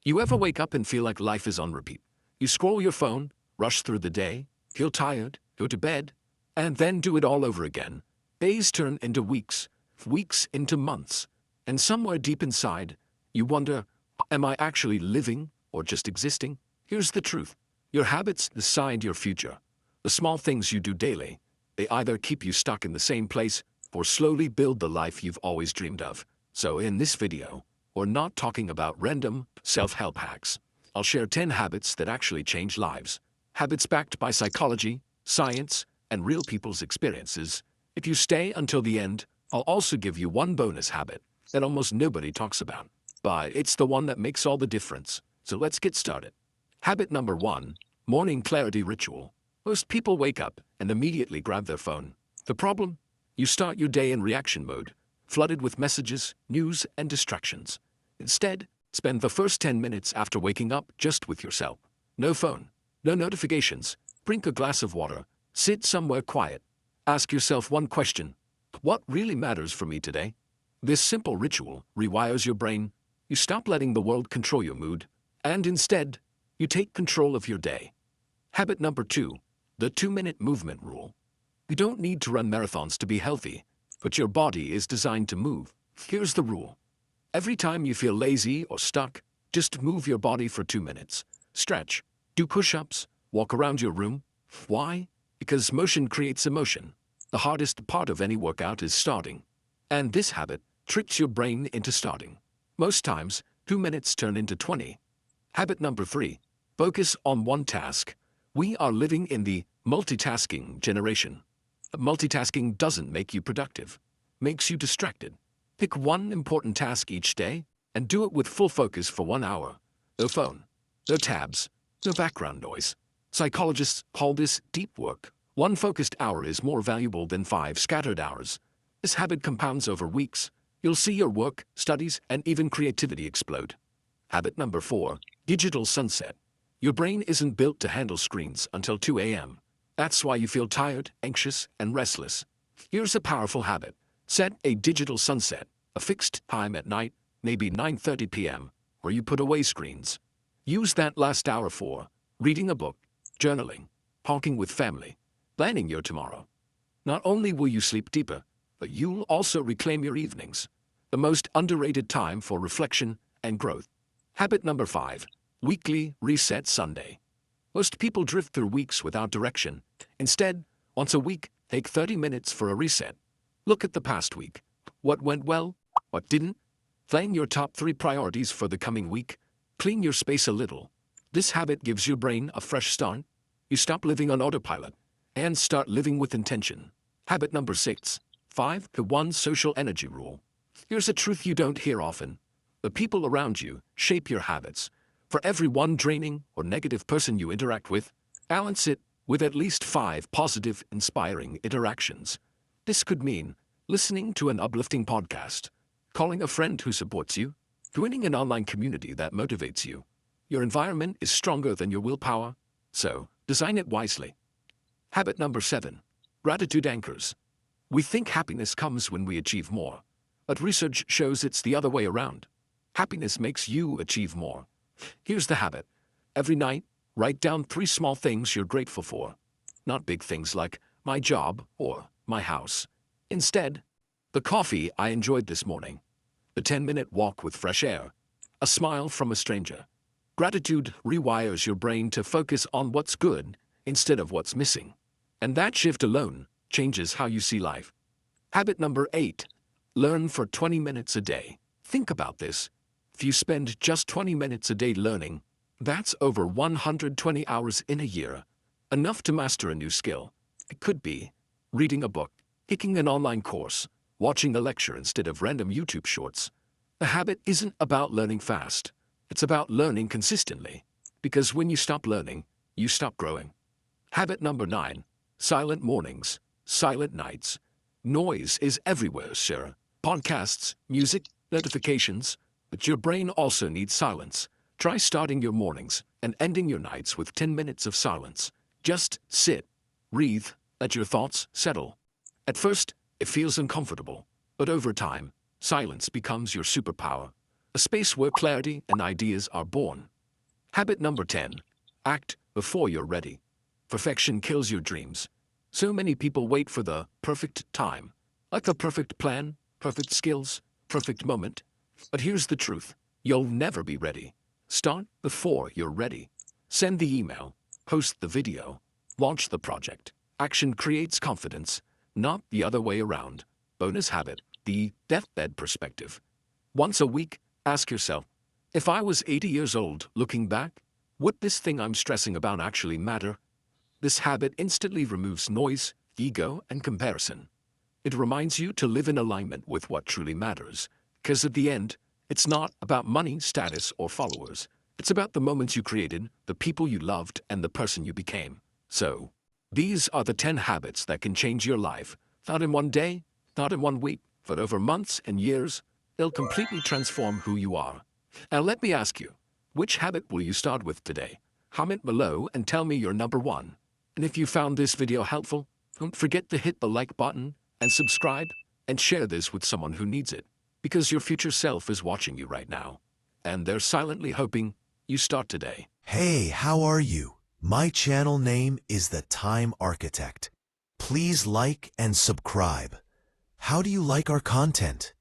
You ever wake up and feel like life is on repeat? You scroll your phone, rush through the day, feel tired, go to bed, and then do it all over again. Days turn into weeks, weeks into months, and somewhere deep inside, you wonder, am I actually living or just existing? Here's the truth. Your habits decide your future. The small things you do daily, they either keep you stuck in the same place or slowly build the life you've always dreamed of. So in this video, we're not talking about random self-help hacks. I'll share 10 habits that actually change lives. Habits backed by psychology, science, and real people's experiences. If you stay until the end, I'll also give you one bonus habit that almost nobody talks about. But it's the one that makes all the difference. So let's get started. Habit number 1, morning clarity ritual. Most people wake up and immediately grab their phone. The problem? You start your day in reaction mode, flooded with messages, news, and distractions. Instead, spend the first 10 minutes after waking up just with yourself. No phone, no notifications, drink a glass of water, sit somewhere quiet. Ask yourself one question: what really matters for me today? This simple ritual rewires your brain. You stop letting the world control your mood, and instead, you take control of your day. Habit number 2, the 2-minute movement rule. You don't need to run marathons to be healthy, but your body is designed to move. Here's the rule. Every time you feel lazy or stuck, just move your body for 2 minutes. Stretch, do push-ups, walk around your room. Why? Because motion creates emotion. The hardest part of any workout is starting. And this habit tricks your brain into starting. Most times, 2 minutes turn into 20. Habit number 3, focus on one task. We are living in the multitasking generation. Multitasking doesn't make you productive, makes you distracted. Pick one important task each day and do it with full focus for 1 hour. No phone, no tabs, no background noise. Psychologists call this deep work. 1 focused hour is more valuable than 5 scattered hours. This habit compounds over weeks. You'll see your work, studies, and even creativity explode. Habit number 4, digital sunset. Your brain isn't built to handle screens until 2 a.m. That's why you feel tired, anxious, and restless. Here's a powerful habit. Set a digital sunset, a fixed time at night, maybe 9:30 p.m., where you put away screens. Use that last hour for reading a book, journaling, talking with family, planning your tomorrow. Not only will you sleep deeper, but you'll also reclaim your evenings, the most underrated time for reflection and growth. Habit number 5, weekly reset Sunday. Most people drift through weeks without direction. Instead, once a week, take 30 minutes for a reset. Look at the past week. What went well? What didn't? Plan your top 3 priorities for the coming week. Clean your space a little. This habit gives your brain a fresh start. You stop living on autopilot and start living with intention. Habit number 6, 5 to 1 social energy rule. Here's a truth you don't hear often. The people around you shape your habits. For every 1 draining or negative person you interact with, balance it with at least 5 positive, inspiring interactions. This could mean listening to an uplifting podcast, calling a friend who supports you, joining an online community that motivates you. Your environment is stronger than your willpower, so design it wisely. Habit number 7, gratitude anchors. We think happiness comes when we achieve more, but research shows it's the other way around. Happiness makes you achieve more. Here's the habit. Every night, write down 3 small things you're grateful for. Not big things like my job or my house. Instead, the coffee I enjoyed this morning, the 10-minute walk with fresh air, a smile from a stranger. Gratitude rewires your brain to focus on what's good instead of what's missing. And that shift alone changes how you see life. Habit number 8, learn for 20 minutes a day. Think about this. If you spend just 20 minutes a day learning, that's over 120 hours in a year. Enough to master a new skill. It could be reading a book, taking an online course, watching a lecture instead of random YouTube shorts. The habit isn't about learning fast. It's about learning consistently. Because when you stop learning, you stop growing. Habit number 9, silent mornings, silent nights. Noise is everywhere, sir. Podcasts, music, notifications. But your brain also needs silence. Try starting your mornings and ending your nights with 10 minutes of silence. Just sit, breathe, let your thoughts settle. At first, it feels uncomfortable, but over time, silence becomes your superpower. a space where clarity and ideas are born. Habit number 10. Act before you're ready. Perfection kills your dreams. So many people wait for the perfect time, like the perfect plan, perfect skills, perfect moment. But here's the truth. You'll never be ready. Start before you're ready. Send the email, post the video, launch the project. Action creates confidence, not the other way around. Bonus habit, the deathbed perspective. Once a week, ask yourself, if I was 80 years old looking back, would this thing I'm stressing about actually matter? This habit instantly removes noise, ego, and comparison. It reminds you to live in alignment with what truly matters, because at the end, it's not about money, status, or followers. It's about the moments you created, the people you loved, and the person you became. So, these are the 10 habits that can change your life. Not in one day, not in one week, but over months and years. They'll completely transform who you are. Now let me ask you, which habit will you start with today? Comment below and tell me your number one. And if you found this video helpful, don't forget to hit the like button and subscribe and share this with someone who needs it. Because your future self is watching you right now. And they're silently hoping you start today. Hey, how are you? My channel name is The Time Architect. Please like and subscribe. How do you like our content?